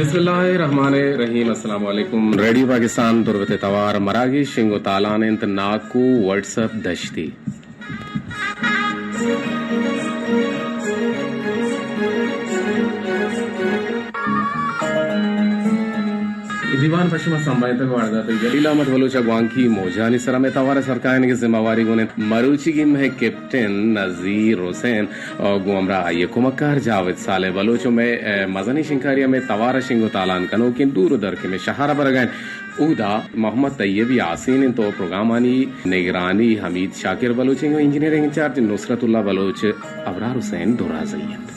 बिस्मिल्लाहिर्रहमानिर्रहीम। अस्सलाम वालेकुम। रेडियो पाकिस्तान तुर्बत तवार मरागी शिंगो तालानेंत नाकू व्हाट्सएप दश्ती दीवान पश्चिम संभावित वारदात जलील अहमद बलूच अगवांकी मोजानी सरा तवार सरकार की जिम्मेवारी गुने मरूची की में कैप्टन नजीर हुसैन और गुमरा यकुमकार जावेद साले बलूचों में मजनी शिंकारिया में तवार शिंगो तालान कनो की दूर दर के में शहारा बरगैन उदा मोहम्मद तैयब यासीन तो प्रोग्रामानी निगरानी हमीद शाकिर बलूच इंजीनियरिंग इंचार्ज नुसरतुल्ला बलूच अबरार हुसैन दुरा जैद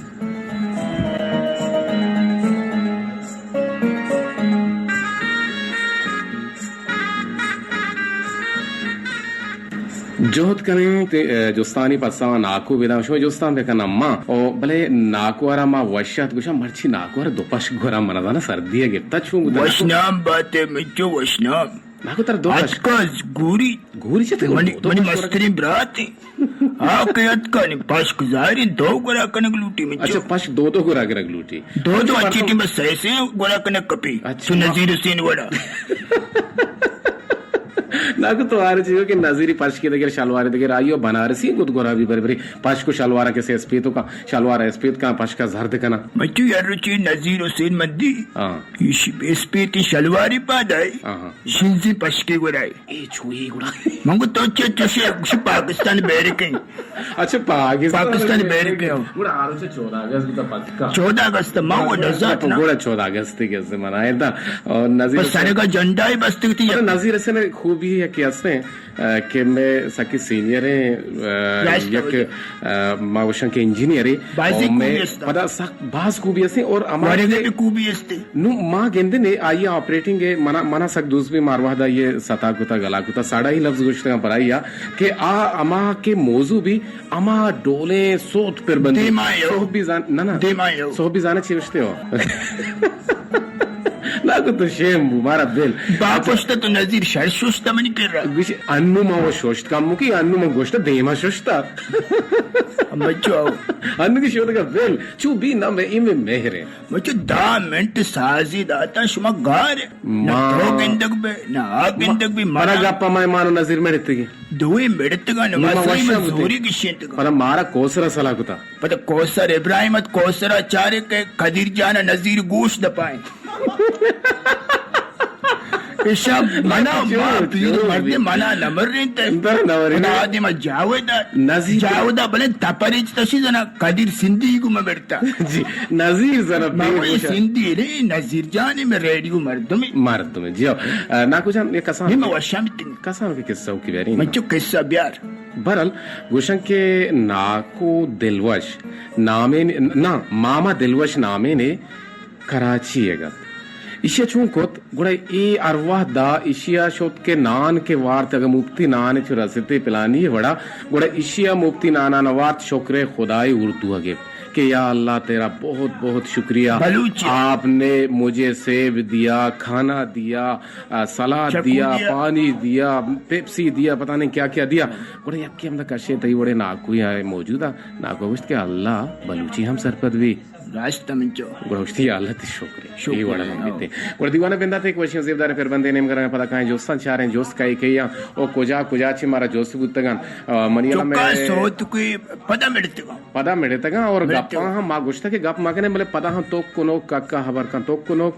जोहत करें जोस्तानी पसा नाकू विदा शो जोस्तान बेका नम्मा ओ भले नाकू आरा मा वशत गुशा मर्ची नाकू आरा दोपश गोरा मना ना सर्दी है गिफ्ता छू वशनाम बाते मिचो वशनाम नाकू तर दो आजकल गुरी से मनी मस्तरी ब्राती आके अटका ने पास गुजारी दो गोरा कनक लूटी मिचो। अच्छा पास दो गोरा कनक लूटी दो अच्छी टीम सही से गोरा कनक कपी तो नजीर हुसैन वड़ा నాకు तो आ रही कि नजीरी पश के దగ్గర शलवार దగ్గర आइयो बनारसी गुद गोरा भी बरी बरी पश को शलवार के से एसपी का शलवार एसपी का पश का जर्द कना मच्चू यार रुचि नजीर हुसैन मद्दी हां एसपी ती शलवारी पादाई शिंजी पश के गोराई ए छुई गोरा मंगो तो चे पाकिस्तान बैरिके अच्छा पाकिस्तान बैरिके गोरा आरो से 14 अगस्त का पक्का 14 अगस्त मांगो नजात ना गोरा 14 अगस्त के से मनाया था और नजीर सारे का झंडा ही बस्ती थी नजीर से ने खूबी है कि असने कि मैं सकी सीनियर है यक मावशन के इंजीनियर है मैं पता सक बास खूबी असने और हमारे भी खूबी असते नु मां गेंदे ने आई ऑपरेटिंग है मना सक दूस भी मारवादा ये सता कुता गला कुता साड़ा ही लफ्ज गुश्त का पराइया कि आ अमा के मौजू भी अमा डोले सोत पर बंदी सोह भी जान ना सोह भी जाने चिवश्ते हो నాకు तो शेम मारा बेल बापष्ट तो नजीर शर्शुष्ट मनी कर रहा विश अन्नु मा वो शोष्ट काम की अन्नु मा गोष्ट देमा शोष्टा मच्चो अन्नु की शोध का बेल चू भी ना मैं इमे मेहरे मच्चो दा मिनट साजी दाता शुमा गार ना तो गिंदक बे ना गिंदक भी मारा गप्पा माय मानो नजीर मेड़ते की दुई मेड़ते का नवासी में जोरी की शेंट का पर मारा कोसरा सला कुता पता कोसर इब्राहिम कोसरा चारे के खदीर जाना नजीर गोश्त दपाए पेशाब मना पीर मर्दे मना नमर रेंता आदिमा जावेदा भले तपरीच तशी जना कदीर सिंधी को मैं बैठता जी नजीर जरा ये सिंधी रे नजीर जाने में रेडियो मर्द में जी ना कुछ हम ये कसाम मैं वशाम कसाम के किस्सा की बेरी मच्चो किस्सा ब्यार बरल गुशन के नाको दिलवश नामे ना मामा दिलवश नामे ने कराची है इशिया चूंकोत गुड़ा ई अरवाह दा इशिया शोत के नान के वार तक मुफ्ती नान चुरसते पिलानी बड़ा गुड़ा इशिया मुफ्ती नाना नवात शुक्र खुदाई उर्दू अगे कि या अल्लाह तेरा बहुत बहुत शुक्रिया आपने मुझे सेब दिया खाना दिया सलाद दिया पानी दिया पेप्सी दिया पता नहीं क्या क्या दिया गुड़ा यक्की हम कशे तई बड़े नाकू यहाँ मौजूदा नाकू के अल्लाह बलूची हम सरपद भी रास्ता में जो गुड़ौती हालत शुक्र ये वाला मिलते गुड़ दीवाना बिंदा थे क्वेश्चन जेबदार फिर बंदे नेम करें पता कहां जोस्तान चाह रहे हैं जोस्त काई कहिया ओ कुजा ची मारा जोस्त बुतगन मनियाला में सोत कोई पदा मिलते का और गप्पा हम मा गुश्ता के गप मागने बोले पदा हम तो कोनो काका खबर का तो कोनो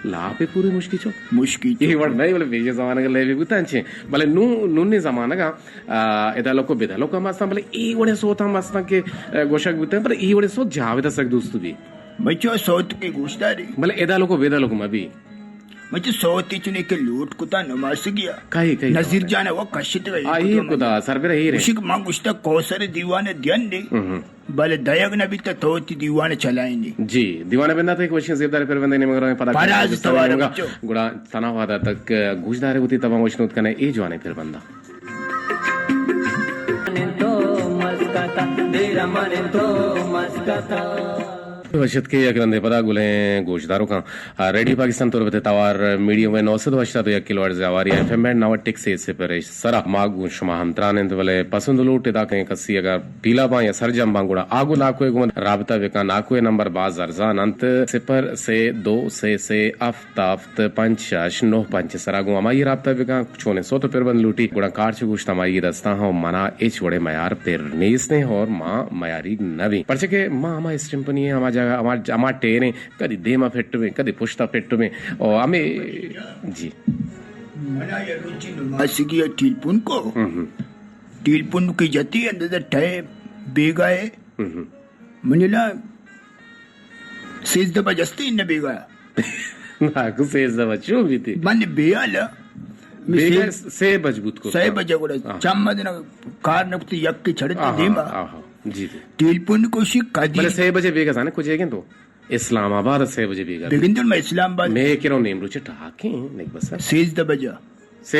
ला पे पूरी मुश्किल ये वर्ड नहीं बोले बेजे जमाने के लेवे बुतान छे बोले नुन्ने जमाना का एदालो को बेदालो का मस्ता बोले ई वडे सोता मस्ता के गोशक बुतान पर ई वडे सोत जावेदा सक दोस्त भी बच्चों सोत के गुस्तारी बोले एदालो को बेदालो को मबी मुझे सोती चुने के लूट कुता नमाज गया काई नजीर जाने वो कशित गई आई कुदा सर पे रही रे उसी मां गुस्ता कोसरे दीवाने ध्यान दे भले दयग न भी तो दीवाने चलाएंगे जी दीवाने बंदा थे क्वेश्चन जेबदार फिर बंदे ने मगर पता पराज तवार गुड़ा तना वादा तक गुजदार होती तब वशनोत कने ए जवाने फिर बंदा तो मस्काता वशत के यकरंदे पदा गुले गोशदारो का रेडियो पाकिस्तान तौर पे तवार मीडियम में 900 वशता तो 1 किलोवाट जावारी एफएम बैंड नाव टिक से परे सरा मागु शुमा हम त्राने वाले पसंद लूटे दा कहीं कसी अगर पीला बा या सरजम बांगुड़ा आगु नाको एक राबता वेका नाको नंबर बाज अरजान अंत 0 से 2 से आफ्ताफ्त 5 सरागु अमाई राबता वेका छोने सो तो पेरबंद लूटी गुड़ा कार गुश्ता माई दस्ता हो मना एच वड़े मयार पेर नेसने और मां मयारी नवी परचे के मां हमा स्टिम्पनी है हमा जगह हमा टेरे कदी देमा फेट्टु में कदी पुष्ता फेट्टु में और हमें जी मना ये रुचि नमासिकी टीलपुन को टीलपुन की जाती है अंदर ठे बेगाए मनीला सेज दबा जस्ती न बेगा నాకు సేజవ చూబితి मन बेयाला ಬೇಗ ಸೇ ಮಜಬೂತ್ को सही बजे को चम्मदिन कार नक्ति यक की छड़ते देमा जी टीलपुन को शी कदी बले 6 बजे बेगा जाने कुछ है तो इस्लामाबाद 6 बजे बेगा बिगिंदुल में इस्लामाबाद मैं कह रहा हूं नेम रुचे ठाके नहीं बस सेज द बजा 6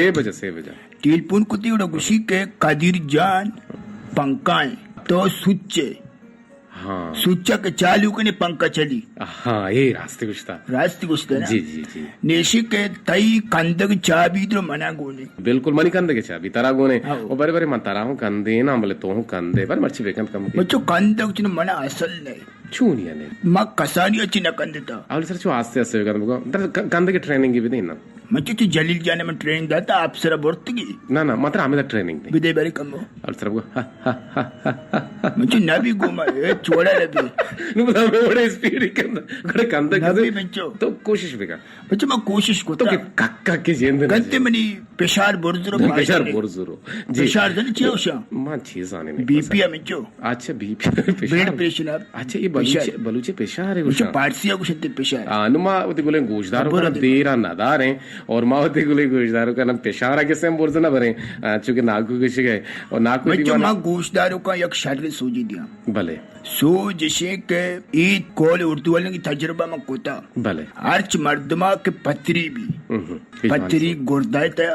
बजे टीलपुन को तीवड़ा गुशी के कादिर जान पंकाए तो सुच्चे हाँ सुच्चा के चालू के ने पंका चली हाँ ये रास्ते कुछ था जी नेशी के तई कंदक चाबी तो मना गोने बिल्कुल मनी कंदे के चाबी तरा गोने ओ बरे बरे मन तरा हूं कंदे ना बोले तो हूं कंदे पर मर्ची बेकंत कम बच्चों कंदक चिन मना असल नहीं छूनिया ने मा कसानी अच्छी न कंदता आवल सर जो आस्ते आस्ते कंदे कंदे के ट्रेनिंग की भी देना मच्चो तो जलील जाने में ट्रेनिंग दाता आप सरा बोर्तगी ना मतलब हमें ट्रेनिंग दे विदे बारी कम और सर को मच्चो नबी घुमा ए छोड़ा नबी नु बता बड़े स्पीड कंदे कंदे नबी बच्चो तो कोशिश भी कर बच्चो मैं कोशिश को तो कक्का के जेंद गंते मनी पेशार बोरजुरो जी पेशार जन चियोशा मां चीज आने नहीं बीपी मच्चो अच्छा बीपी ब्लड प्रेशर अच्छा ये बलूचे पेशार है कुछ पार्सिया कुछ ते पेशार अनुमा उते गोले गोशदारों का देरा नदार है और मावते गोले गोशदारों का नाम पेशारा के सेम बोर्ज ना भरे चूंकि नागू के गए और नागू बच्चों मां गोशदारों का एक शर्त सूजी दिया भले सो जैसे के ईद कोल उर्दू वाले की तजुर्बा में कोता भले अर्च मर्दमा के पत्री भी पत्री गुर्दायता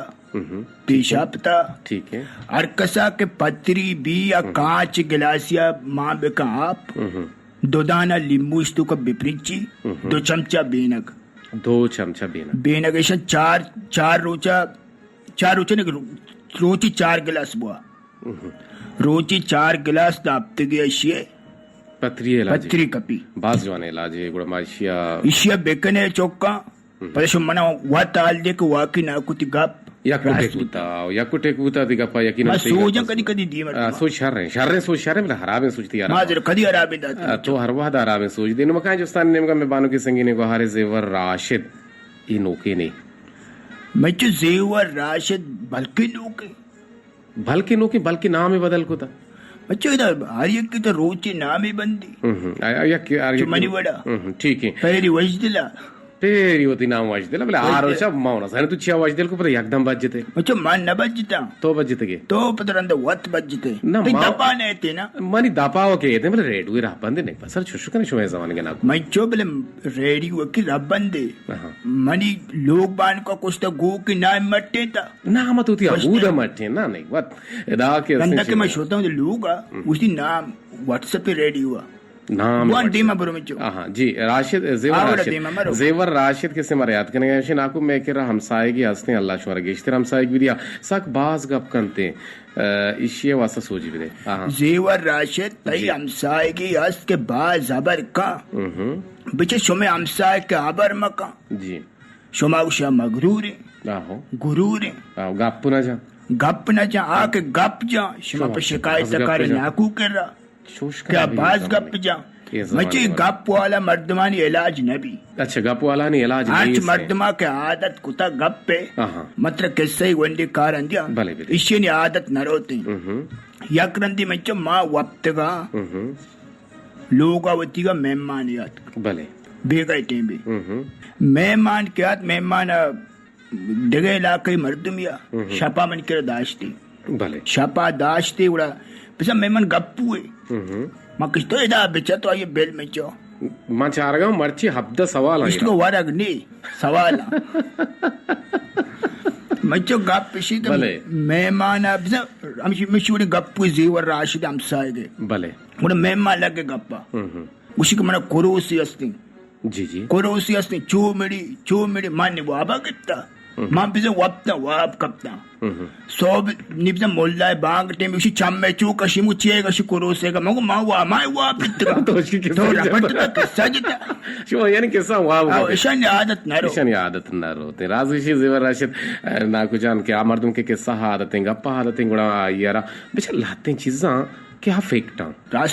पेशाब था ठीक है अरकसा के पत्री भी या कांच गिलासिया माँ बेका आप 2 दाना लींबू इस्तु का बिपरीची 2 चमचा बेनक 2 चमचा बेनक ऐसा चार रोचा ने रोची 4 गिलास बुआ रोची 4 गिलास दापते गया शिये पत्री कपी बास जवाने इलाज है गुड़ा माशिया इशिया बेकने चौका पर मना वा ताल दे को वाकी ना कुछ गप याकुटे कुता दिगा पा यकीन मैं सोचा कदी दी मत सोच शर में हराबे सोचती यार माजर कदी हराबे दाता तो हर वादा हराबे सोच दिन मका जो स्थान नेम का मैं बानो के संगीने को हारे जेवर राशिद ई नोके ने मैं जो जेवर राशिद बल्कि नोके नाम ही बदल को था बच्चों इधर आर्य की तो रोची नाम ही बंदी आर्य मनी बड़ा ठीक है पहली वजदिला पेरी होती नाम वाजदेला बोले आरो सब मावना साने तू छिया वाजदेल को पर एकदम बजते बच्चों मान न बजता तो बजते के तो पतरंद वत बजते ना दपा ने थे ना मनी दपाओ के थे बोले रेडियो रबंदे नहीं पसर छुशुकने शुमे जमाने के ना मैं जो बोले रेडियो की रबंदे मनी लोग बान को कुछ तो गो की नाम मट्टे था ना मत होती अबूदा मट्टे ना नहीं वत इदा के गंदा के मैं सोचता हूँ लोग उसी नाम व्हाट्सएप पे रेडियो नाम हाँ जी राशिद जेवर राशिद के से मर्याद करने गए नाकू मैं कह रहा हमसाएगी हंसते अल्लाह शुमार गेश्तर हमसाएगी विदिया सक बाज गप करते इशिया वासा सोची भी दे जेवर राशिद तई हमसाएगी हंस के बाज जबर का बिचे शुमे हमसाए के आबर मका जी शुमा उशा मगरूर आहो गुरूर गप न जा आके गप जा शुमा पे शिकायत करे नाकू कर रहा क्या बाज गप जा मचे गप वाला मर्दमानी इलाज नबी अच्छा गप वाला नहीं इलाज आज मर्दमा के आदत कुता गप पे मतलब कैसे ही वंडी कार अंदिया इसी ने आदत न रोती यक्रंदी मचे माँ वप्तगा लोगावती का मेहमान याद भले बेगा टेंबे मेहमान क्या मेहमान जगह इलाके मर्दमिया शपा मन के दाश्ती भले शपा दाश्ती उड़ा पिछा मेहमान गप्पू है मां किस तो इधर बेचा तो ये बेल में जो मां चारगा मर्ची हफ्ता सवाल है इसको वारग नहीं सवाल मच्चो गप पिशी तो मेहमान अब हम मिशूरी गप्पू जेवर राशिद हम साएगे भले उन्हें मेहमान लगे गप्पा उशी का मना कोरोसी असती जी जी कोरोसी असती चूमिडी मान्य वाबा कित्ता मां पिसे वापता वाप कपता सोब निब्जा मोल्ला बांग टेम उशी चाम्मे चू कशी मुचिए कशी कोरोसे का मगो मां वा मां वाप कित्ता तो उसकी तो रपट का सजता शो यानी किस्सा वाव ईशान आदत नरो ईशान आदत नरो ते राजविशी जेवर राशिद नाकु जान के आ मर्दम के किस्सा आदतें गप्पा आदतें गुड़ा यारा बेचा लाते चीज़ां क्या फेकटा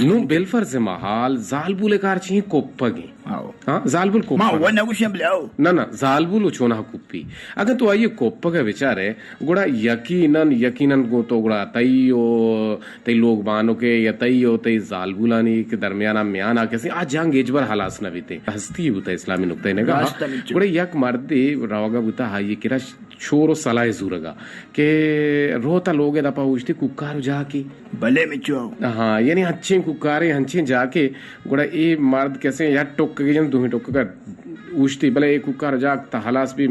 नु बेलफर से महाल जालबुल कार चाहिए कोप्पगे हाँ जालबुल कोप्पा मां वन कुछ ब्लाओ ना जालबुल उचोना कुप्पी अगर तो आइए कोप्पगे विचारे गुड़ा यकीनन गो तो गुड़ा तई लोग बानो के या तई जालबुलानी के दरमियाना म्याना कैसे आज जंग एजबर हालास न बीते हस्ती होता इस्लामी नुक्ते ने कहा गुड़ा यक मर्दे रवागा बुता हाई किरा छोरो सलाह जूरगा के रोता लोगे दपा उठते कुकार जाके भले में चो हाँ यानी अच्छे कुकारे हंचे जाके गुड़ा ये मर्द कैसे यार टोक के जन तुम्हें टोक कर उछती भले एक कुकार जागता हलास भी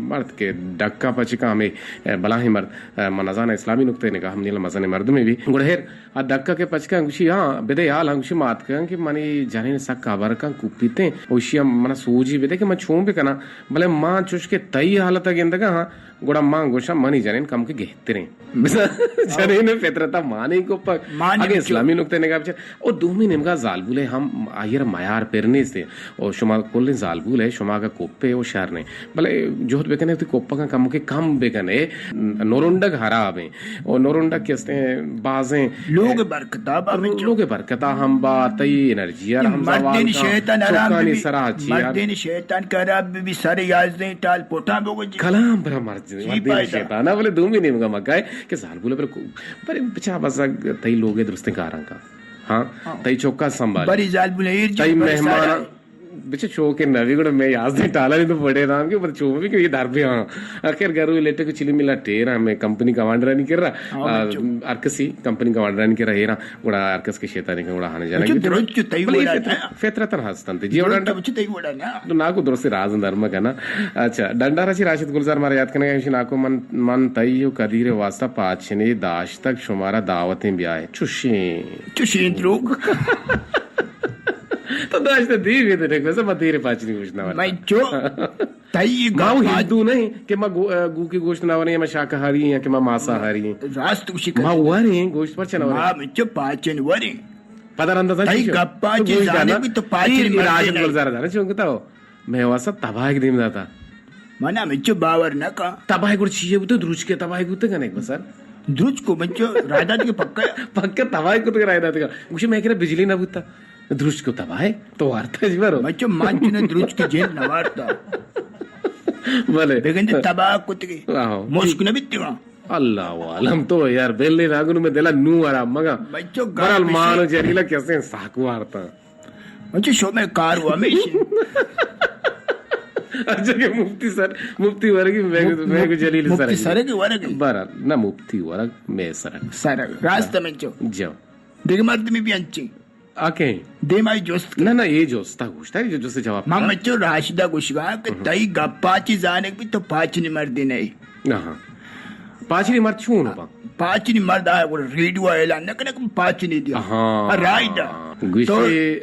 मर्द के डक्का पचिका हमें बला ही मर्द मनाजाना इस्लामी नुक्ते ने कहा हमने मजाने मर्द में भी गुड़हेर आ डक्का के पचिका अंगुशी हाँ बेदे हाल अंगुशी मात कर कि मानी जाने ने सक काबर का कुपीते उशिया मना सूजी बेदे कि मैं छूं भी करना भले मां चुश के तई हालत के अंदर हाँ गुड़ा मां गोशा मनी जाने कम के गहते रहे जाने ने फितरता माने को पर आगे इस्लामी नुक्ते ने कहा ओ दूमी नेमगा जालबुले हम आयर मायार पेरने से और शुमा कोल्ले जालबुल है शुमा का कोप्पे ओ शहर ने भले जोहत बेकने तो कोप्पा का कम के कम बेकने नोरुंडक हराबे और नोरुंडक कैसे बाजें लोग बरकता हम बातई एनर्जी यार हम मर्दिन शैतान आराम भी सराची मर्दिन शैतान का रब भी सारे याज़ें टाल पोटा बोगो कलाम भरा मर्दिन शैतान बोले दूमी नेमगा मकाए के जालबुले पर बचा बस तई लोगे दुरुस्ते कारां का हाँ तई चौका संभाल बड़ी जालबुले तई मेहमान बेचे चो के नवी गुड़ मैं याद नहीं टाला नहीं तो बड़े नाम के पर चो भी क्यों ये दर भी हाँ आखिर घर वो लेटे को चिली मिला टेरा मैं कंपनी कमांडर नहीं कर रहा आर्कसी कंपनी कमांडर नहीं कर रहा है ना गुड़ा आर्कस के शेतानी का गुड़ा हाने जाना की फेतरतन हंसतन थे जीवन तो ना को दोस्त राजन धर्म का ना अच्छा डंडा राशि राशिद गुलजार मारा याद करने का नाको मन तय्यो कदीरे वास्ता पाचने दाश तक शुमारा दावतें भी आए चुशी लोग तो दाश्त दी भी तेरे को सब तेरे पाचनी गोश्त ना मैं जो तई गाँव हिंदू नहीं कि मैं गू की गोश्त ना वाली मैं शाकाहारी या कि मैं मांसाहारी रास्त उसी माँ वारी गोश्त पर चना माँ में जो पाचन वारी पता रंदा था तई गप्पा जी जाने भी तो पाचन राजन गुलजार था ना चुंग बताओ मैं वासा तबाह के दिन जाता मना में जो बावर न का तबाह गुड़ चीज़ तो द्रुज के तबाह गुते का नहीं बसर द्रुज को बच्चों राधा के पक्का तबाह को तो राधा का कुछ मैं कह रहा बिजली ना बुता द्रुज को तबाह तो वार्ता जी बारो बच्चों मांझ ने द्रुज की जेल न वार्ता भले लेकिन तबाह कुत्ते मुश्क न बित्ती अल्लाह वालम तो यार बेले रागुन में देला नू आरा मगा बच्चों बरल मानो जरीला कैसे साकू वार्ता बच्चों शो में कार हुआ में अच्छा के मुफ्ती वर्गी मैं को जलील सर मुफ्ती सर के वर्ग बरल ना मुफ्ती वर्ग मैं सर रास्ते में जो देख मर्द में भी अंची आके दे माई जोस्त ना ये जोस्ता गुस्ता है जो से जवाब मां मच्चो राशिदा गुशगा के तई गप्पाची जाने भी तो पाचनी मर्दी नहीं हां पाचनी मर्द छू ना पाचनी मर्द आया वो रेडियो एला न कने पाचनी दिया हां राइट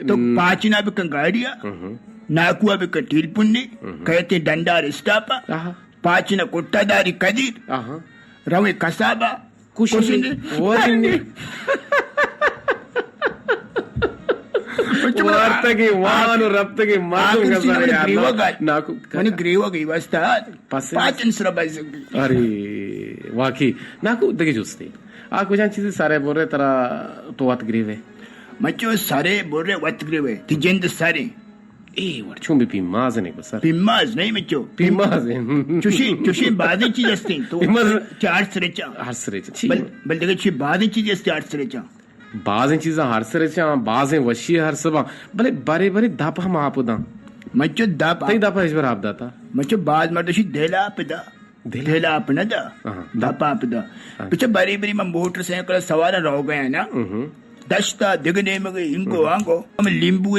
तो पाचना भी कंगाड़िया नाकुआ भी कटील पुन्नी कहते डंडा रिस्टापा पाचना कुट्टादारी कदीर रवे कसाबा कुशिनी वरिनी वार्तकी वानु रप्तकी मालूम का सारे यार नाकु मने ग्रीवा की वास्ता पाचन सरबाज अरे वाकी नाकु देखे जुस्ते आ कुछ चीजें सारे बोल रहे तरा तो वात ग्रीवे मच्चो सारे बोल रहे वात ग्रीवे तिजेंद सारे ए वर्चों भी पिमाज नहीं बस पिमाज नहीं मच्चो पिमाज चुशी बादी चीज असती तो चार सरेचा हर सरेचा बल देखे ची बादी चीज असती चार सरेचा बाजें चीज़ें हर सरेचा बाजें वशी हर सबा भले बारे बारे दाप हम आप दा मच्चो दाप तई दापा इस बार आप दाता मच्चो बाद मर्दशी देला आपदा देला अपना दा दापा आपदा पीछे बारी बारी में मोटरसाइकिल सवार रह गए ना दस्ता दिगने में इनको आंगो हम लींबू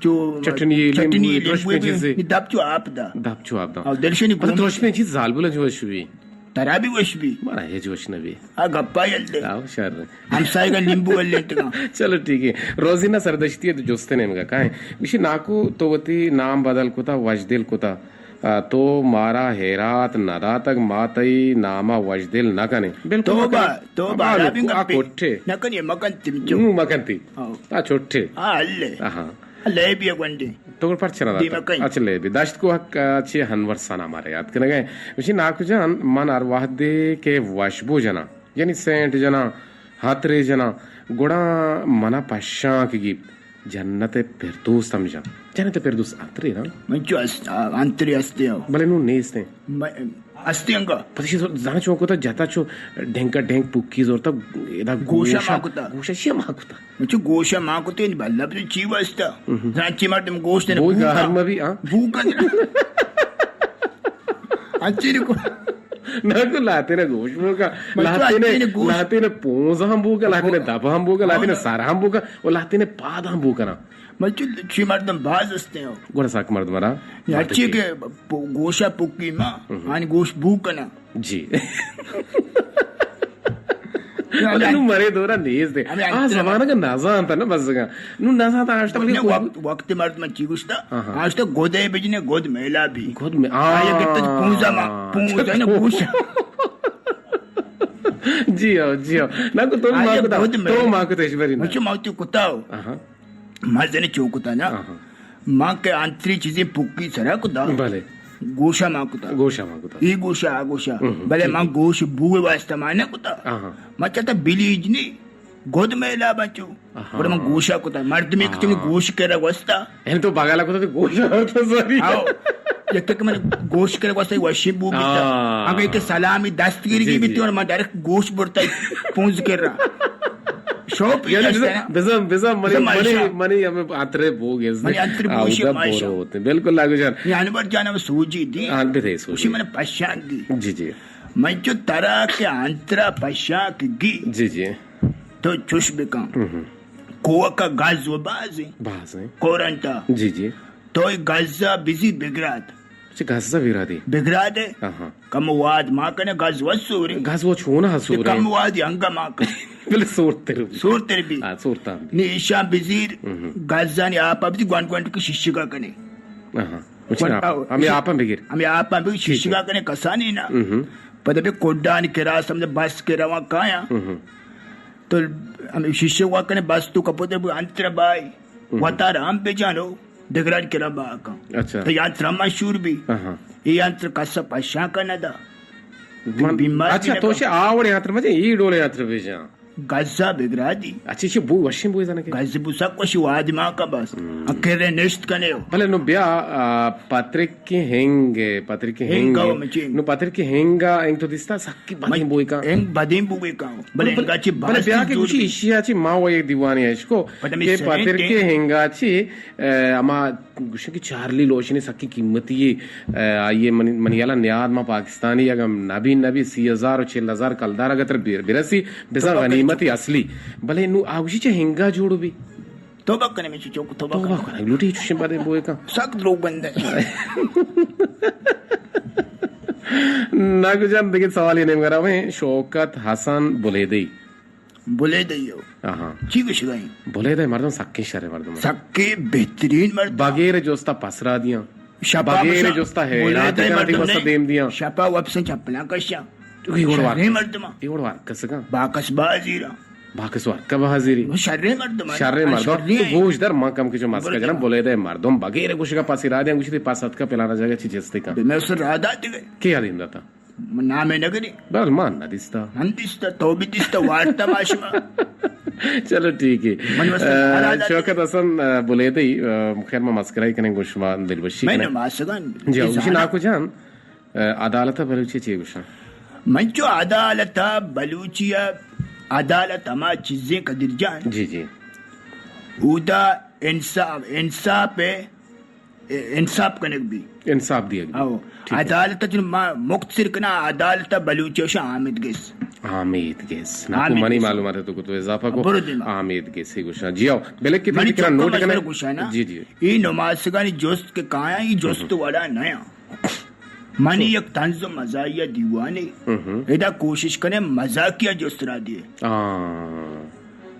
जो चटनी लींबू दाप जो आपदा और दर्शनी रोशनी चीज जाल बोला जो शुभी तरा भी वश भी बड़ा है जोश नबी आ गप्पा यल्दे आओ शर हम साइगा लिंबू वल्ले चलो ठीक है रोजीना सरदश्ती है जोस्ते ने मगा काय विशी नाकू तोवती नाम बदल कुता वजदिल कुता तो मारा हेरात नदा तक मातई नामा वजदिल न कने बिल्कुल तोबा आ कोठे न कने मकन तिमचो मकंती आ छोटे आ अल्ले हां ले भी वंडे तो पर चना अच्छा ले भी दश्त को हक अच्छे हनवर सना मारे याद करने गए विशी नाकू जान मन अरवाह दे के वशबो जना यानी सेंट जना हातरे जना गुड़ा मना पश्चाक की जन्नत फिरदौस समझा जन्नत फिरदौस आंतरे ना मंचो आंतरे असते भले नु नेस्ते असते अंगा पछी जाना चोको तो जाता चो ढेंका ढेंक पुक्की जोर तक एदा गोशा माकुता शिया माकुता मंचो गोशा माकुते नि बल्ला पे चीव असता रांची मार तुम गोश्त ने वो घर में भी हां भूखा अच्छी को నాకు లాతేనే గోష్మోక లాతేనే పోంజ హంబూక లాతేనే దబ హంబూక లాతేనే సర హంబూక ఓ లాతేనే పాద హంబూక ना मच्चू ची मर्दम बाज असते हो गोड़ा साक मर्द मरा अच्छी के गोशा पुक्की मां आणि गोश भूकना जी नु मरे दोरा नेस दे आ जमाना का नाजा अंता ना बस का नु नाजा ता आज तक वक्त मर्द में चीगुस्ता आज तक गोदे बिजने गोद मेला भी गोद में आ ये कितना पूंजा ना गोशा जी आओ ना को तो मां को तेश्वरी ना मुझे माउती कुताओ माजने चौकुता ना मां के आंतरिक चीजें पुक्की सरा कुता भले गोशा माकुता ई गोशा आ गोशा भले मां गोश बुवे वास्ता माने कुता मचता बिलीज नी गोद मेला बचो और मां गोशा कुता मर्द में कितनी गोश करे वास्ता एन तो बागाला कुता तो गोशा होता सॉरी आओ एक तक मैंने गोश करे वास्ता वशी बुबी आगे के सलामी दस्तगिरी की भी और मैं डायरेक्ट गोश बोलता पूंज कर रहा शॉप बिजम मनी हमें आंतरे बोगे होते बिल्कुल लागू जान यानी बार जाना में सूजी दी उसी मैंने पश्चात दी जी मैं जो तरह के अंतरा पश्चात गी जी तो चुश बेकम कोवा का गाज वो बाज है कोरंटा जी तो गाजा बिजी बिगरात गाजा बिगरा दे कम वाद माँ कने गाज वसूरी गाज वो छोना हसूरी कम वाद यंगा माँ कने बिल्कुल सोरते भी सोरता नी ईशा बिजीर गाजा ने आप अभी ग्वान की शिष्यका कने हमें आपा बिगिर शिष्यका कने कसानी ना पता भी कोड्डान केरा समझे बस केरा वहाँ काया तो हम शिष्य वहाँ कने बस तू कपोते अंतर बाई वतार हम पे जानो दिगराज केरा बाका अच्छा तो यंत्र मशहूर भी ये यंत्र कसा पश्चा का नदा अच्छा तो शे आवड यंत्र म्हणजे ई डोळे यंत्र बेजा गजा बिगरा दी अच्छी शे बू वशिम बू जाने के गज बुसा कोशी वादिमा का बस अकेले नेस्ट कने भले नो ब्या पत्रिक के हेंगे नो पत्रिक के हेंगा एंग तो दिसता सक्की बदिम बुई का एंग बदिम बुई का भले गाची भले ब्या के कुशी इशियाची मा वो एक दीवानी है इसको के पत्रिक के हेंगाची अमा गुशी की चार्ली लोशनी सक्की कीमती ये मनियाला न्याद मा पाकिस्तानी अगम नबी 3000 और 6000 कलदार अगर बिरसी बिसा गनीमती असली भले नु आगुशी हिंगा जोड़ो भी तोबा करने में चोक तोबा करने लूटी चुशिम बारे बोए का सख्त लोग बंदे ना कुछ जान देखिए सवाल ये नहीं करा मैं शौकत हसन बुलेदई हो हाँ ठीक है शिवाई बुलेदई मर्दम सक्के शरे मर्दम सक्के बेहतरीन मर्द बगैर जोस्ता पसरा दिया बगैर जोस्ता है रात का देम दिया शपा वपसे चपला कशा बाकस बाजीरी शर्रे मर्दम तो गोश दर मां कम किचो मास्का जरा बोले दे मर्दम बगैर गोश का पास इरादे अंगुशी पास सत का पिलाना जगह छी जस्ते का मैं उस राधा दिगे के याद इंदा था नाम है नगरी बल मान ना दिसता तो भी दिसता वार्ता माशमा चलो ठीक है शौकत हसन बोले दे खैर में मस्कराई कने गोशमा दिलबशी मैंने मासगन जी उसी ना को जान अदालत बलूची ची गोशा मंचो अदालत बलूचिया अदालत हमा चीजें कदर जान जी उदा इंसाफ कने भी इंसाफ दिया अदालत मुख्तसर कना अदालत बलूचिया हामिद गेस ना को मनी मालूमात है तो इजाफा को हामिद गेस ही गुशा जी आओ बेले की फिक्र नोट करना जी ये नमाज गानी जोस्त के काया ये जोस्त वाला नया मानी एक तंज मजाया दीवाने एदा कोशिश करे मजाकिया जोस्त्रा दिए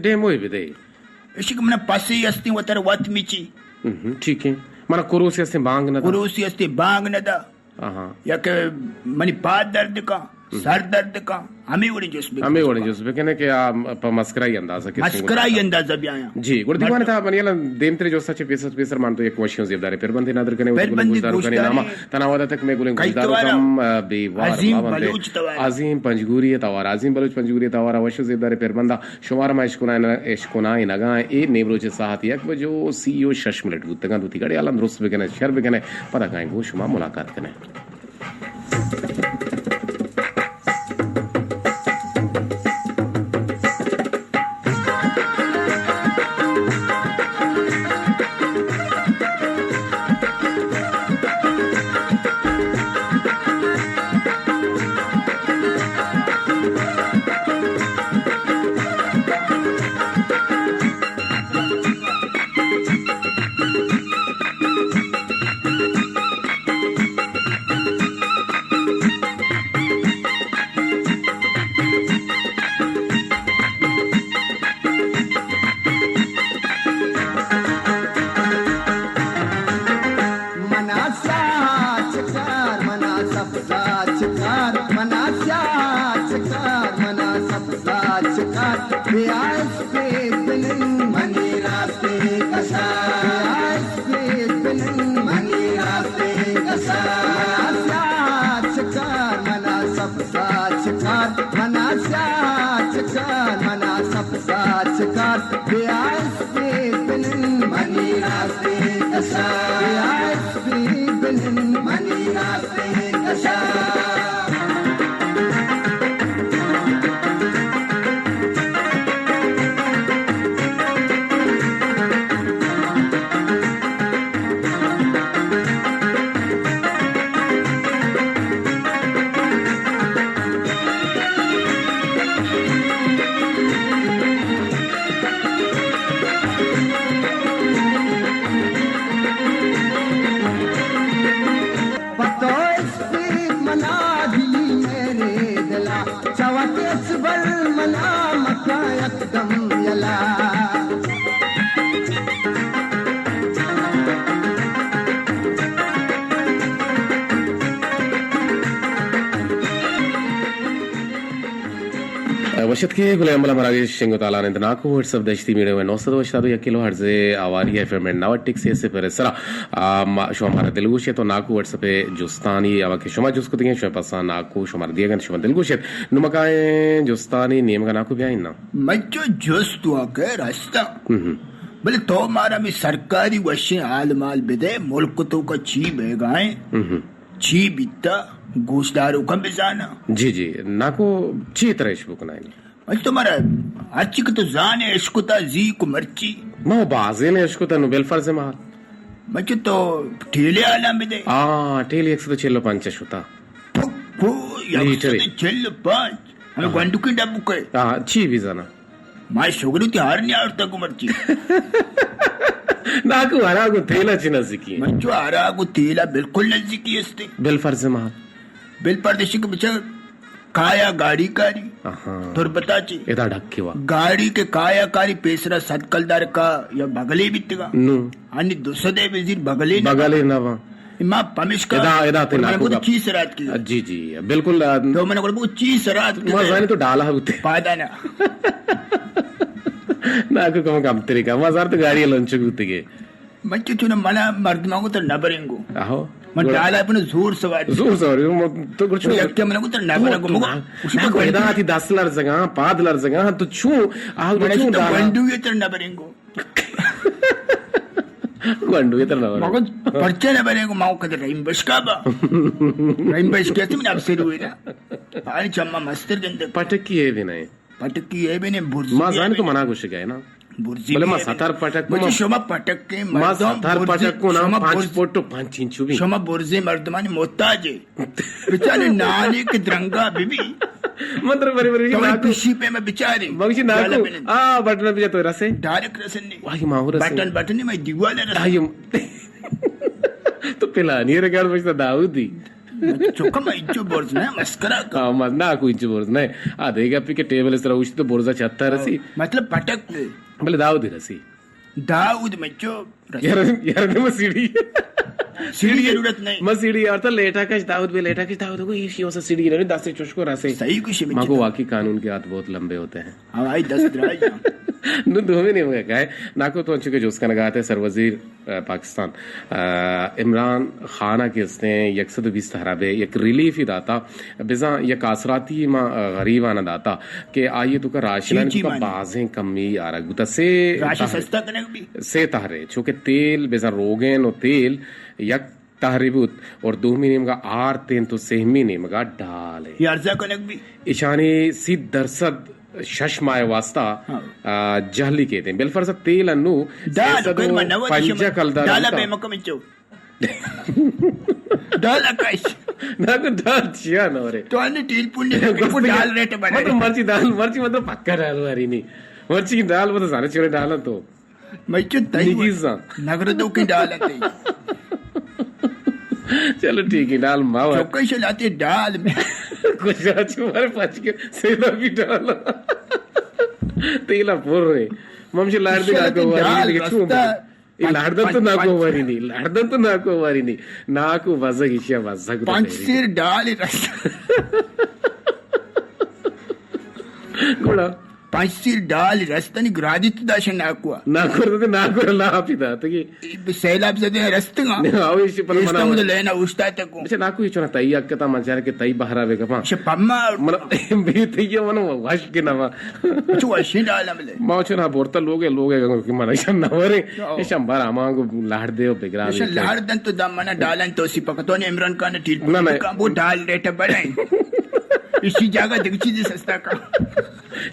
डेमो ही दे इसी मना पासे असती वतर वत मिची ठीक है मना कुरोसी असते बांग न दा या के मनी पाद दर्द का सर दर्द का हमें जोश कहने के मस्करा ही अंदाजा भी आया जी गुड दीवाने था मनियाला देम तेरे जोस्ता चे पेसर मान तो एक क्वेश्चन जिब्दारे फिर बंदे नादर करने गुजदार करने नामा तनावादा तक मैं गुलें गुजदार कम बेवार अजीम पंजगुरी तवार अजीम बलूच पंजगुरी तवार अवश्य जिब्दारे फिर बंदा शुमार मा इश्कुना नगा ए नेबरोचे साहत एक बजो सीईओ 6 मिनट गुत्तगा दुती गड़े आलम रोस बेगने शर बेगने पता काए गो शुमा मुलाकात कने वशत के गुलाम मला मरागी शिंगो ताला ने नाको व्हाट्सएप दश्ती मीडिया में 900 किलो हर्ज आवारी एफएम नवटिक से पर सरा शो हमारा दिलगुशे तो नाको व्हाट्सएप पे जुस्तानी आवा के शमा जुस को दिए शो पसा नाको शो हमारा दिएगन शो दिलगुशे नुमकाए जुस्तानी नियम का नाको भी ना मच्चो जुस तो के रास्ता बोले तो हमारा भी सरकारी वशे हाल माल बेदे मुल्क तो का छी बेगाए छी बिता गोशदारों का बेजाना जी जी नाको ची तरह इश्क बनाए आज तुम्हारा अच्छी को तो जाने इश्क ता जी को मर्ची मो बाजे ने इश्क ता नोबेल फर्ज मार मच्चो तो ठेले आला में दे ठेले 105 होता को लीटर 105 हमें गंडू की डब्बू के ची भी जाना माय शोगरू त्यार नहीं आरता को मर्ची नाको हरागो थेला चिना सिकी मच्चो हरागो थेला बिल्कुल नजदीकी अस्ते बिल फर्ज मार बिल परदेशी के बिचार काया गाड़ी कारी तुर बता ची एदा ढक्की वा गाड़ी के काया कारी पेसरा सतकलदार का या बगले बितगा आणि दुसदे विजिर बगले ना वा मां पमिश का एदा ते नाको का चीज रात की जी जी बिल्कुल तो मैंने बोला चीज रात की मजाने तो डाला होते पादा ना नाको कम काम तरीका मजार तो गाड़ी लंच गुते मच्चो चुना मला मर्द मांगो तो नबरेंगो आहो मन डाला अपन जोर सवार तो कुछ क्या मैंने को तो नबरेंगो मगो उसको कोयदा आती 10 लर जगह 5 लर जगह तो छू आल तो गंडू ये तो नबरेंगो गंडू ये तो नबरेंगो मगो परचे नबरेंगो माओ कदर रहीम बशकाबा रहीम बशके तुम ना अफसर हुए ना पानी चम्मा मस्तर के अंदर पटकी है भी नहीं पटकी है भी नहीं बुर्जी मां जाने तो मना कुछ गए ना बुर्जी बोले मां सतार पटक मुझे शोमा पटक के मां सतार पटक को ना 5 फुट तो 5 इंच भी शोमा बुर्जी मर्दमानी मोहताज है बेचारे नाले के द्रंगा बीबी मंत्र बरी बरी तो खुशी पे मैं बेचारी मगजी नाको बटन पे तो रसे डायरेक्ट रसे नहीं वाही माहू रसे बटन नहीं मैं दीवाले रसे तो पिलानी रकार बचता दाऊदी चोखा मैं इंचो बोर्स ना मस्करा का నాకు ఇంచు బోర్జున్నాయి అదే గప్పికి టేబుల్ ఇస్తారు ఉచిత బోర్జా చెత్త రసి मतलब पटक మళ్ళీ దావుది రసి दाऊद मच्चो यार सीढ़ी सीढ़ी की जरूरत नहीं मैं सीढ़ी यार तो लेटा कश दाऊद भी लेटा कश दाऊद को ये सा सीढ़ी नहीं 10 से चुशको रसे सही कुछ में मां को वाकई कानून के हाथ बहुत लंबे होते हैं हां भाई 10 द्राज नु दो में नहीं मगा है नाको तो अच्छे के जोस का लगाते सरवजीर पाकिस्तान इमरान खाना के उसने 120 हराबे एक रिलीफ ही दाता बिजा ये कासराती मा गरीबाना दाता के आइए तो का राशन का बाजें कमी आ रहा गुता से राशन सस्ता करने भी से तारे चूंकि तेल बेजा रोगेन और तेल यक तहरीबुत और 2 महीने का आर तेन तो 6 महीने का डाल है यार जा कनक भी ईशानी सी दरसद शशमाय वास्ता जहली कहते हैं बेलफर सा तेल अन्नु पंजा कलदार डाला पे मकमिचो डाल आकाश ना को डाल चिया ना रे तो अन्य टील पुण्य को डाल रेट बना मतलब मर्ची मतलब पक्का डाल वाली नहीं मर्ची की दाल मतलब सारे छोरे डाला तो मच्चो तई नगर दो की डाल आते चलो ठीक है डाल मावा चौकई से लाते डाल में कुछ तुम्हारे पास के सेला भी डाला तेला पूर रे मम्मी लाड़ दे ना को वारी छू ये लाड़दन तो ना को वारी नहीं ना को वजह इशिया वजह को पांच सिर डाल गुड़ा पांच सिर डाल रस्तनी ग्रादित दाशन नाकुआ नाको ला पिता तो की सैलाब से रस्तगा आवेश पर मना मुझे लेना उस्ता तक अच्छा नाको ये चोना तई अक्कता मचार के तई बहरा वे कपा पम्मा मन बी तई मन वाश के नवा छु वाशी डाल हमले माओ चोना बोरता लोगे कि मन ऐसा नवरे ये शंबर आमा को लाड़ दे बेगरा ऐसा लाड़ दन तो दम मना डालन तो सी पकतो ने इमरान खान ठीक का वो डाल रेट बढ़ाई इसी जगह दिखची सस्ता का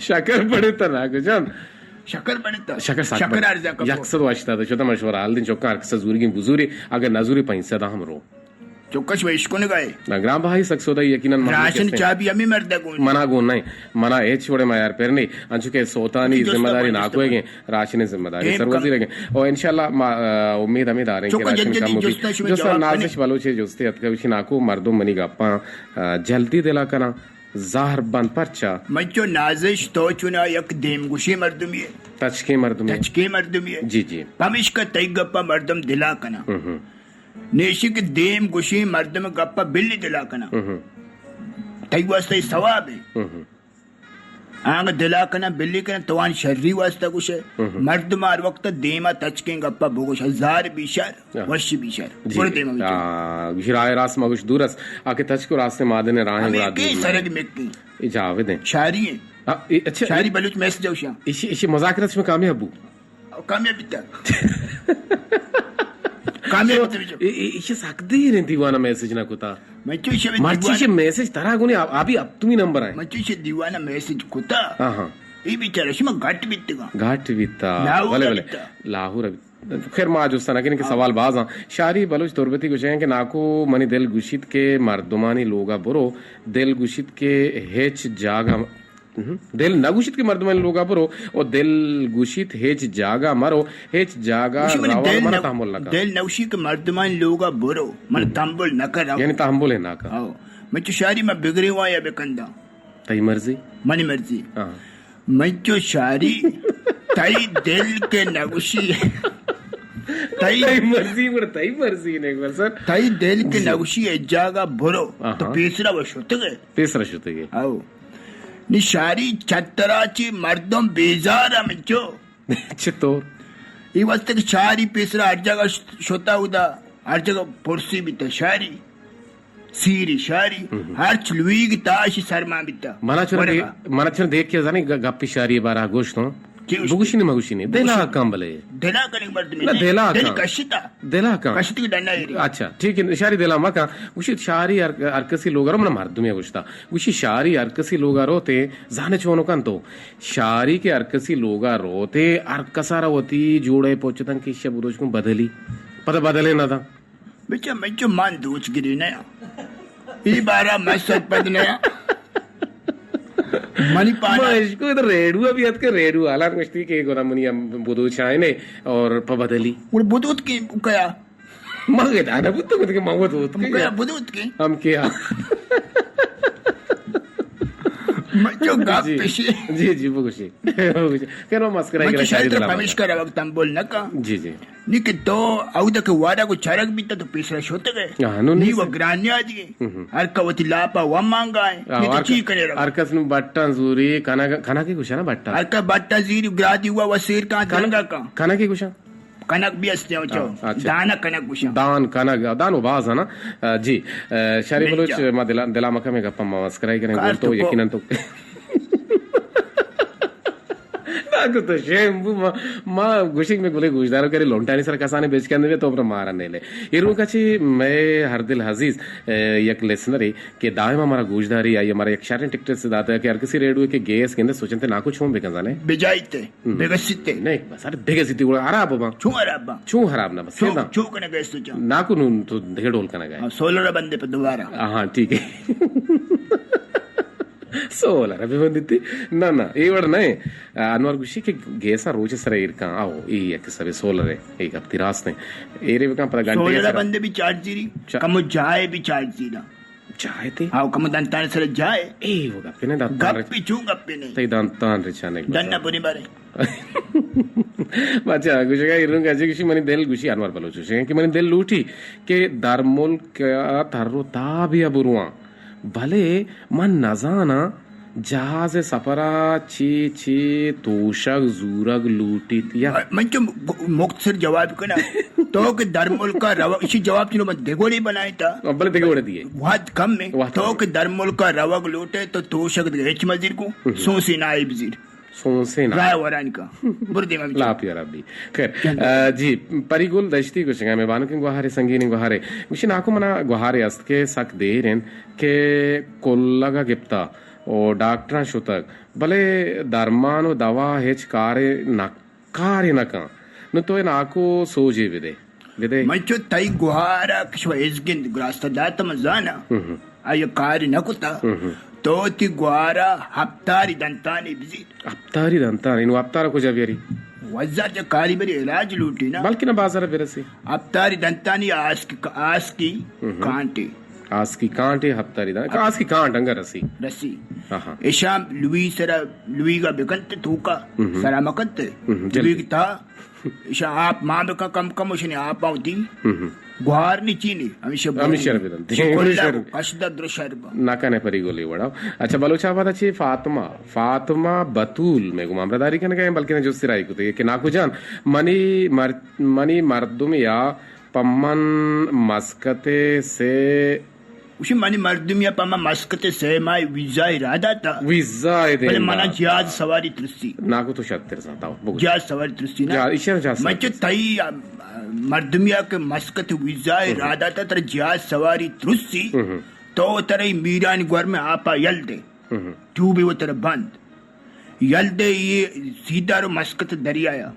शकर पड़े तर ना जान शकर पड़े तर शकर अर्जा का यक्सर वाचता तो छोटा मशवरा हाल दिन चौका अक्सर जूरी की बुजुरी अगर नजूरी पैसा दा हमरो चौकश वेश को ने गए ना ग्राम भाई सक्सोदा यकीनन राशन चाबी अमी मर्द को मना गो नहीं मना ए छोड़े मैं यार पेरनी अंचु के सोतानी जिम्मेदारी ना कोएगे राशन जिम्मेदारी सर्वजी रहेंगे और इंशाल्लाह उम्मीद आ रहे हैं कि राशन का मुझे जो सर नाजिश बलोचे जोस्ते अतकविश नाको मर्दों मनी गप्पा जल्दी दिला कना ज़ाहर बन परचा मच्चो नाजिश तो चुना यक देमगुशी मर्दमी तचके मर्दमी जी जी पमिश का तई गप्पा मर्दम दिला कना नेशिक देमगुशी मर्दम गप्पा बिल्ली दिला कना तई वास्ते सवाब है आंग दिला कना बिल्ली कना तवान शर्री वास्ता कुछ है मर्द मार वक्त देमा तचके गप्पा भोगोश 1000 बीशर वर्ष बीशर पूरे देमा गिराए रास मगुश दूरस आके तचको रास्ते मादने राहें रात की सरग मिक्की इजावे दें शायरी है अच्छा शायरी बलूच मैसेज औशिया इसी मुज़ाकरत में कामयाब इसे सकते ही नहीं दीवाना मैसेज ना कुता मर्ची मैसेज तरह गुने अभी अब तुम्ही नंबर आहे मर्ची दीवाना मैसेज कुता हां ई बिचारा शिमा घाट बित्ता भले लाहौर खैर मां जोस्ताना के सवाल बाज शारी बलूच तुरबती कुछ है कि नाको मनी दिल गुशित के मर्दमानी लोगा बुरो दिल गुशित के हेच जागा दिल नगुशित के मर्दमानी लोगा बुरो और दिल गुशित हेच जागा मरो हेच जागा रावा मन तांबुल नका दिल नगुशी के मर्दमानी लोगा बुरो मन तांबुल नका यानी तांबुल है नाका मैं तो शारी में बिगड़े हुआ या बेकंदा तई मर्जी मनी मर्जी मैं तो शारी तई दिल के नगुशी तई मर्जी ने एक बार सर तई दिल के नगुशी है जागा बुरो तो तीसरा वो शुत गए आओ निशारी छतराची मर्दम बेजारा मिचो चित्तोर ये वास्ते की शारी पेसरा हर जगह शोता उदा हर जगह पुरसी बिता शारी सीरी शारी हर चलुई की ताशी शर्मा बिता मना चुन देख के जाने गप्पी शारी बारह गोश्त हो बुगुशिनी मगुशिनी देला कंबले देला कने मर्द में देला का कशित की डंडा है अच्छा ठीक है शारी देला मका उशी शारी अरकसी लोगारो मन मर्द में गुश्ता उशी शारी अरकसी लोगा रोते जाने छोनो कान तो शारी के अरकसी लोगा रोते अरकसारा होती जोड़े पोचतन की शब्दों को बदली पता बदले ना था बिचा मैं जो मान दोच गिरी नया ई बारा मसद पद नया मनी पाना इसको इधर रेडू अभी अत के रेडू हालात मस्ती के गोरा मनी हम बुदूत छाए ने और पबदली वो बुदूत की कया मग दाना बुद्ध कुछ के मांगत होत क्या बुदूत की हम क्या मचो गाप जी पेशी जी बघुशी केनो मस्करा मचो इकडे शादी शास्त्र दिला प्रवेश करा वक्त हम बोल नका जी जी निक तो औद के वारा को चरक बीता तो पिसरा शोत गए हानो नी वो ग्रान्या दी हर कवती लापा व मांगा है नी तो ची करे रहा अर्कस नु बट्टा जूरी खाना की कुछ है ना बट्टा हर का बट्टा जीरी ग्रादी हुआ वो शेर का दंगा का खाना की कुछ कनक भी असते हो चो अच्छा। दाना कनक कुशा दान कनक दान उबाज है ना जी शारी बलोच मा दिला मका में गप्पा मस्कराई करें बोल तो यकीनन तो నాకు तो शेंबू మా గుషింగ్ में बोले गुजदारो करे लोंटानी सर कसाने बेच के अंदर तो अपना मारा नेले इरु कची मैं हरदिल हजीज एक लिसनर के दावे में हमारा गुजदारी आई हमारा एक शारन टिकट से दाता है कि हर किसी रेडियो के गेस के अंदर सोचते ना कुछ हों बेकजाने बेजाइते बेगसिते नहीं बस अरे बेगसिते गुड़ा हराब बा छू अरबा छू हराब ना बस ना छू कने गए तो ना को तो ढेडोल कना गए 16 बंदे पे दोबारा हाँ ठीक है ಸೋಲರ ಬಂದಿತ್ತಿ ನನ್ನ ಇವಡ ನೈ ಅನ್ವರ್ ಗುಷಿ के गेसा रोज सर इरका आओ ई एक सबे सोलरे एक अब तिरास ने एरे का पता घंटे 16 बंदे भी चार्ज जीरी कम जाए भी चार्ज जीरा चाहे थे हाउ कम दंतान सर जाए ए वो गप्पे ने दांत गप्पी छू गप्पी नहीं तई दांतान रे चाने दन्ना पुरी बारे बच्चा गुशी का इरुंग गाजी गुशी मनी दिल गुशी अनवर बलो चुसे कि मनी दिल लूटी के दरमुल का थर्रो ताबिया बुरुआ भले मन नजाना जहाज सफरा ची ची तोशक जूरग लूटी या मंच मुख्तसर जवाब कना तो के धर्मोल का रवा इसी जवाब तीनों में देगोड़ी बनाया था भले देगोड़े दिए बहुत कम में तो के धर्मोल का रवग लूटे तो तोशक हेच मजीर को सोसी नाइब जीर सोसे ना राय वरान का बुर्दी में लाप यार अभी खैर जी परिगुल दश्ती कुछ मैं बानो के गुहारे संगीनी गुहारे मुझे नाको मना गुहारे अस्त के सक दे रेन के कोल्लगा गिप्ता ओ डॉक्टर शुतक भले दरमानो दवा हेच कारे नका न तो नाको सोजे विदे मंचो तई गुहारा किशवा एजगिन ग्रास्ता दात मजाना आयो कार्य नकुता तो ती गुहारा हफ्तारी दंतानी बिजी हफ्तारी दंतानी नु हफ्तारा को जबियरी वज्जा जो कारी बरी इलाज लूटी ना बल्कि ना बाजार बेरसी हफ्तारी दंतानी आस की कांटे हफ्तारी दान आस की कांट अंगर रसी हां ऐशा लुई का बेकंत तूका सरा मकंत लुई की था ऐशा आप मां का कम उशने आप आउती गुहार नी चीनी हमेशा कशदा दृशर्ब नाकाने परिगोली वड़ा अच्छा बलोचा बात अच्छी फातिमा बतूल में गुमामदारी कने गए बल्कि ने जो सिराई को तो कि नाकु जान मनी मर्दुम या पम्मन मस्कते से उसी मनी मर्दुम या पम्मा मस्कते से माय वीजा इरादा था वीजा दे मना जहाज सवारी तुलसी नाकु तो शायद तेरे साथ आओ जहाज सवारी तुलसी ना मैं जो तई मर्दमिया के मस्कत वीजा इरादा था तर जहाज सवारी तुलसी तो तरह मीरान ग्वर में आपा यल दे तू भी वो तरह बंद यल दे ये सीधा रो मस्कत दरियाया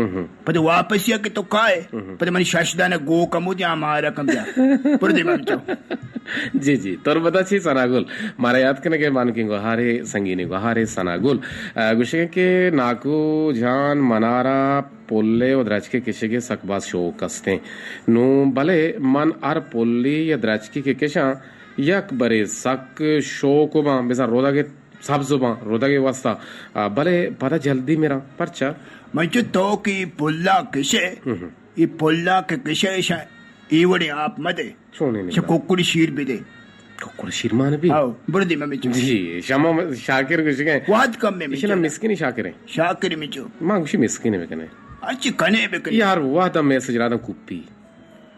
पर वापस या के तो काए पर मनी शाशदाना गो कमुद या हमारा कम जा पर दे मान चो जी जी तोर बता छी सनागुल मारा याद करने के मान के गुहारे संगीनी गुहारे सनागुल गुशे के नाकू जान मनारा पोल्ले और द्राज के किसे के सकबास शो कस्ते नु भले मन अर पोल्ली या द्राज के किशा यक बरे सक शो को बा बेसा रोदा के सब्जुबा रोदा के वास्ता भले पता जल्दी मेरा परचा मैं जो तो की पुल्ला किसे ये पुल्ला के किसे ईवड़े आप मदे सोने ने कुकुड़ी शीर भी दे कुकुड़ी शीर मान भी आओ बुर्दी में मिचो जी शमा शाकिर कुछ के वाद कम में मिचो मिस्किन शाकिर मिचो मां कुछ मिस्किन में कने अच्छी कने में कने यार वाह तो मैसेज रहा था कुप्पी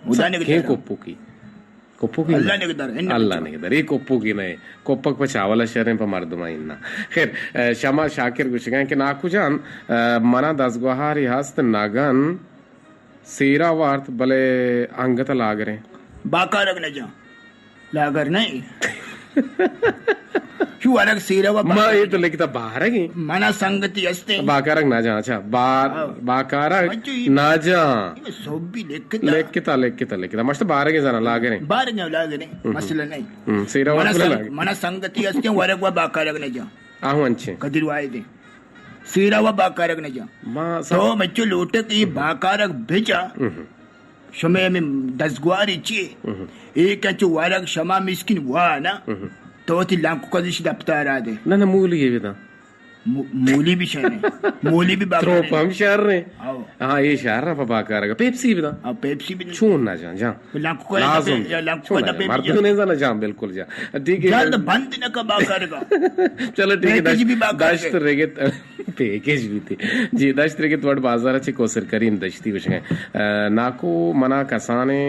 उदाने के कोप्पू की अल्लाह ने किधर एक कोप्पू की नहीं कोप्पक पर चावला शहर पर मर्दमा इन्ना खैर शमा शाकिर कुछ के नाकु जान मना दस गुहारी हस्त नगन सीरा वार्थ भले अंगत लाग रहे बाका रखने जा लागर नहीं क्यों अलग सीरा वा मां ये तो लिखता बाहर है मना संगति अस्ते बाकारक ना जा अच्छा बाकारक ना जा सोबी लेखता मस्त बाहर के जाना लाग रहे मसला नहीं सीरा मना संगति अस्ते वरक वा बाकारक ना जा आहू अंचे कदिर वाए दे सीरा वा बाकारक ना जा तो मच्चो लोटे की बाकारक भेजा शमे में 10 गुआरी ची एक अचो वारक शमा मिस्किन वा ना तो ती लांको कदिश दप्तारा दे ना मूली ये विदा मूली भी शहर मूली भी बाकार Tropam शहर ने हाँ ये शहर रहा बाकार का पेप्सी विदा पेप्सी भी छून ना जा लांको को लांको को पे मर्द नहीं जाना जा बिल्कुल जा ठीक है यार तो बंद न का बाकार का चलो ठीक है पैकेज भी बाकार दश्त रेगे पैकेज भी थी जी दश्त रेगे तोड़ बाजाराची कोसर करीन दश्ती विषय नाको मना कसाने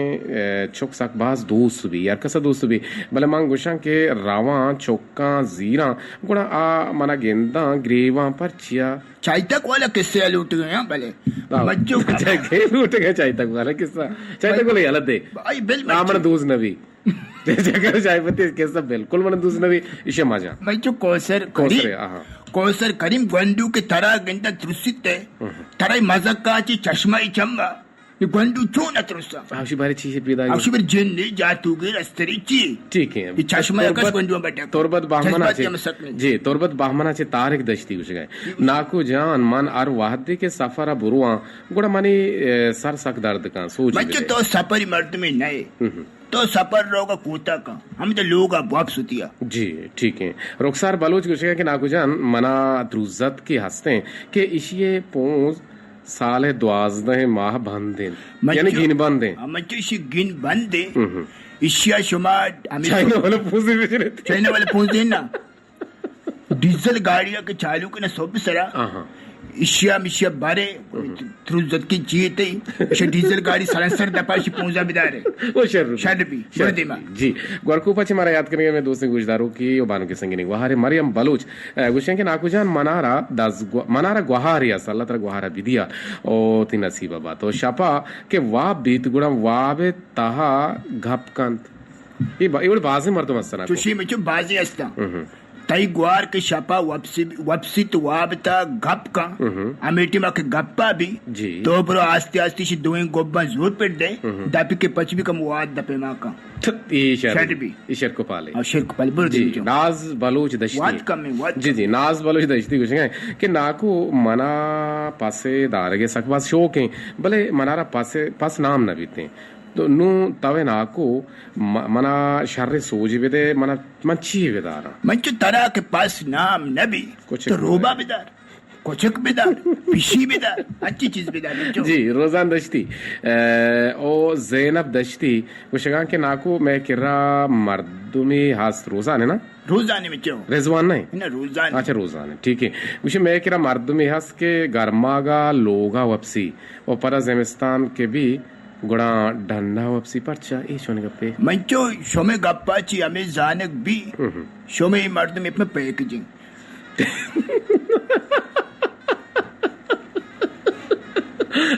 चुक सक बाज दोस्त भी यार कसा दोस्त भी भले मांग गुशां के रावा चौका जीरा गुड़ा आ मना गेंदा ग्रेवा परचिया चाय तक वाला किस्से लूट गए हैं भले बच्चों का लूट गए चाय तक वाला किस्सा चाय तक वाला याद दे भाई बिल मन दूस नवी जगह चाय पत्ती किस्सा बिल्कुल मन दूस नवी इशे मजा बच्चों कोसर करीम गंडू के तरह गंदा त्रुसित है तरह मजाक का ची चश्मा ही चम्बा ये गंडू चो न त्रुसा आवशी बारी चीज़ पीदा आवशी बारी जिन्नी जातू के रस्तरी ची ठीक है ये चश्मा का गंडू बैठा तोरबत बाहमना जी तोरबत बाहमना चे तारिक दश्ती उस गए नाकू जान मन आर वाहदे के सफरा बुरुआ गुड़ा मानी सर सक दर्द का सोच बच्चों तो सफरी मर्द में नए तो सफर रोगा कूता का हम तो लोग वापस होतिया जी ठीक है रुखसार बलोच कुछ कि नाकू जान मना त्रुजत की हंसते कि इशिये पोंस साले 12 माह बंदे यानी गिन बंदे मच्चो इसी गिन बंदे इशिया शुमा चाइना वाले पूछते ना डीजल गाड़ियां के चालू के ना सोप सरा इशिया मिशिया बारे त्रुजत की जीत ही डीजल गाड़ी सरासर दपाशी पूंजा बिदारे वो शर भी बर्दिमा जी गोरकूपा ची मारा याद करेंगे मैं दोस्त गुजदारों की और बानों के संगी नहीं वहारे मरियम बलूच गुशें के नाकुजान मनारा गुहारिया सल्ला तरह गुहारा बिदिया ओ ती नसीबा बात ओ शपा के वाब बीत गुड़ा वाबे ताहा घपकंत ये बड़े बाजे मर्दों मस्तना चुशी में चुप बाजे अस्ता तई गुआर के शपा वपसी तो वाबता गप का अमेठी मा के गप्पा भी तो ब्रो आस्ते आस्ते शी दोएं गोब्बा जोर पे दे दापी के पच भी कम वाद दपे मा का ईशर को पाले बुर जी नाज बलोच दश्ती वाद कम में वाद जी नाज बलोच दश्ती कुछ है कि नाको मना पासे दारगे सकवास शौक है भले मनारा पास नाम न बीते तो नू तवे नाको मना शर्रे सोजी बेदे मना मंची बेदारा मंचो तरह के पास नाम नबी तो रोबा बेदार कोचक बेदार पिशी बेदार अच्छी चीज बेदार जी रोजान दश्ती ओ ज़ैनब दश्ती कुशगां के नाको मैं किरा मर्दुमी हास रोजाने ना रोजाने में क्यों रेजवान नहीं ना रोजाने अच्छा रोजाने ठीक है कुछ मैं किरा मर्दुमी हास के गर्मागा लोगा वपसी और परा ज़ेमिस्तान के भी गुड़ा डंडा वपसी परचा ए शोने गप्पे मंचो शोमे गप्पा ची हमें जानक भी शोमे मर्द में अपने पैकेजिंग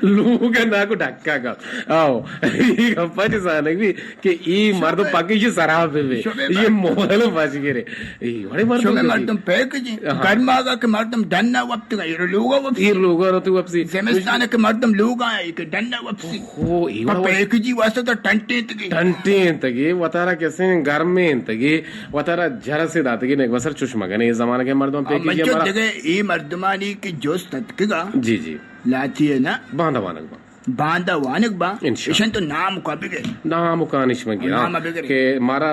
लोग ना को ढक्का का आओ ये गप्पा ची जानक भी कि ई मर्द पाकी जी शराब पे ये मोहल बच गए रे ये बड़े मर्द शोमे मर्दम पैकेजिंग गर्मागा के मर्दम डंडा वक्त का ये लोगा वपसी ये लोगा रोती वपसी सेमेस्तान के मर्दम लोगा है कि डंडा वपसी ओ ये पैकेजिंग वास्ते तो टंटे तगे वतारा कैसे घर में तगे वतारा जरा से दातगे ने वसर चुष्मा गने इस जमाने के मर्दों पैकेजिंग हमारा ये मर्दमानी की जोश तत्केगा जी जी लाती है ना बांधा वानक बांधा वानक बा इशन तो नाम का बिगे नाम का निश्म गया के मारा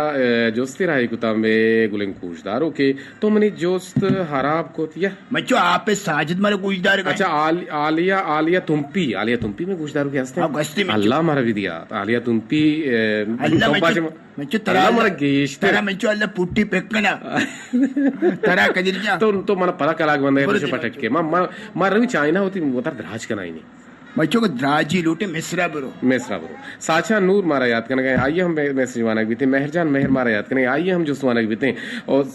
जोस्ती राही कुता में गुलिंग कुशदारो के तो मनी जोस्त हराब को तिया मच्चो आप पे साजिद मारे कुशदार अच्छा आलिया तुम्पी में कुशदारो के हस्ते अल्लाह मारा विदिया आलिया तुम्पी मच्चो तरा मारा गेश तरा मच्चो अल्लाह पुट्टी पेकना तरा कदिरजा तो मारा परा कलाग बंदे है पटक के मार रवि चाइना होती वो तर द्राज का नहीं बच्चों को द्राजी लूटे मिसरा बरो साचा नूर मारा याद करने गए आइए हम मैसेज वानक भी थे मेहरजान मेहर मारा याद करने आइए हम जुस्त वानक भी थे और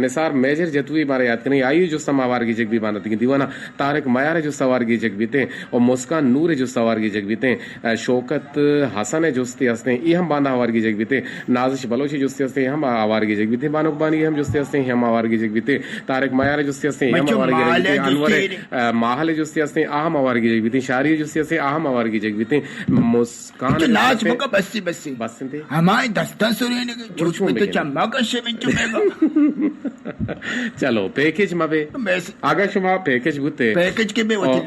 निसार मेजर जतुई मारा याद करने आइए जो समावार की जग भी बानत की दीवाना तारक मायार जो सवार की जग भी थे और मुस्कान नूर जो सवार की जग भी थे शौकत हसन जुस्ती हंसते ये हम बांधा आवार की जग भी थे नाजिश बलोची जुस्ती हंसते हम आवार की जग भी थे बानुक बानी हम जुस्ती हंसते हम आवार की जग भी थे तारक मायार जुस्ती हंसते हम आवार की जग भी थे अनवर माहल जुस्ती हंसते आहम आवार की जग भी थे शारी जुस्ती से आहम आवार की जग भी थे मुस्कान नाच मका बस्सी बस थे हमारे दस्ता सुरे ने झूठ में तो चम्मा का शेमिन चुमेगा चलो पैकेज मबे आगा शुमा पैकेज बुते पैकेज के बे होती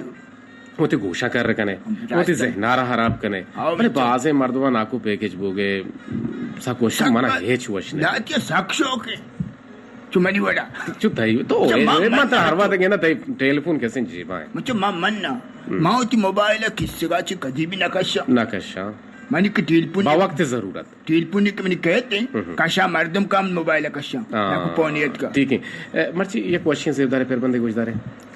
वो ते गोशा कर रखने वो ते जहनारा हराब कने बोले बाजे मर्दवा नाकू पैकेज बोगे सा क्वेश्चन माना हेच वशने दातिया साक्षो के चुमनी वडा चुप थाई तो मत हरवा दे ना तई टेलीफोन कैसे जीवाए मुझे मन्ना माउती मोबाइल किसगाची कदी भी नकशा मानी के टेलीफोन बावक्त जरूरत टेलीफोन के मनी कहते कशा मर्दम काम मोबाइल कशा नाको पोनियत का ठीक है मर्ची ये क्वेश्चन से उधारे पेरबंदी गुजदारे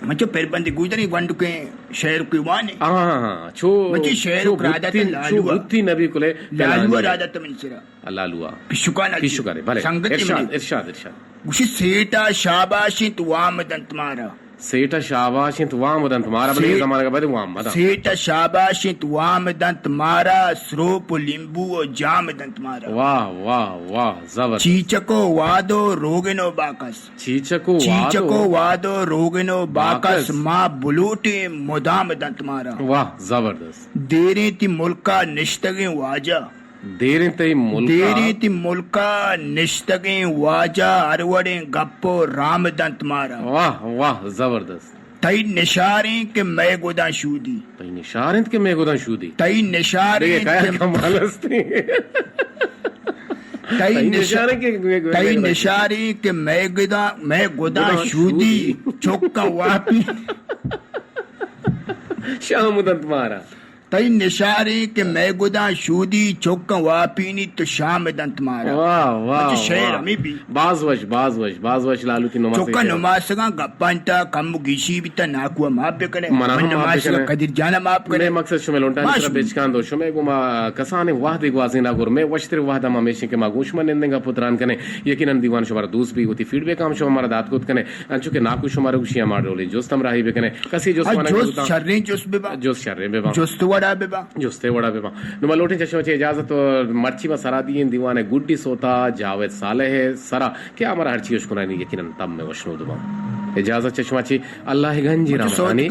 मचो पेरबंदी गुजदारी वंड के शहर के वाने हां छो मची शहर को राजा ते लालुआ बुद्धि नबी कोले लालुआ राजा ते मिनसरा लालुआ पिशुकाना पिशुकारे भले इरशाद उसी सेटा शाबाशी तु आमदन तुम्हारा सेटा शाबाशी तु आमदन तुम्हारा बले जमाने का बाद आमदन सेटा शाबाशी तु आमदन तुम्हारा स्रोप लींबू और जामदन तुम्हारा वाह वाह वाह जबरदस्त चीचको वादो रोगनो बाकस चीचको वादो रोगनो बाकस माँ बुलूटे मुदामदन तुम्हारा वाह जबरदस्त देरे ती मुल्का निश्तगे वाजा देरे ती मुल्का निश्तगे वाजा अरवड़े गप्पो रामदन तुम्हारा वाह वाह जबरदस्त तई निशारे के मैं गोदा शूदी तई निशारे के मैं गोदा शूदी तई निशारे काय कमालस्ती तई निशारे के मैं गोदा शूदी चौका वापी शामुदन तुम्हारा तई निशारे के मैं गुदा शूदी चौका वापीनी तो शाम दंत तुम्हारा वाह वाह शेर हमें भी बाजवश लालू की नमाज चौका नमाज का गप्पंता कम गिशी भी ता नाकुआ माप करे नमाज का कदिर जाना माप करे मकसद शुमे लोंटा निसरा बेचकान दो शुमे गुमा कसाने वाह दिगवाजी ना गुर में वश्तिर वाह दमा मेशे के मागुश मन नेंगा पुत्रान कने यकीनन दीवान शुमारा दूस भी होती फीडबैक काम शो हमारा दात कुत कने अंचु के नाकु शुमारा गुशिया मार रोले जोस्तम राही बे कने कसी जोस माना जोस शर्रे बेबा जोस्ते वड़ा बेबा नुमा लोटे चश्मे चे इजाजत और मर्ची में सरा दी दीवाने गुड्डी सोता जावेद साले है सरा क्या हमारा हर चीज कुरानी यकीनन तब में वशनो दुआ इजाजत चश्मा ची अल्लाह गंजी रामानी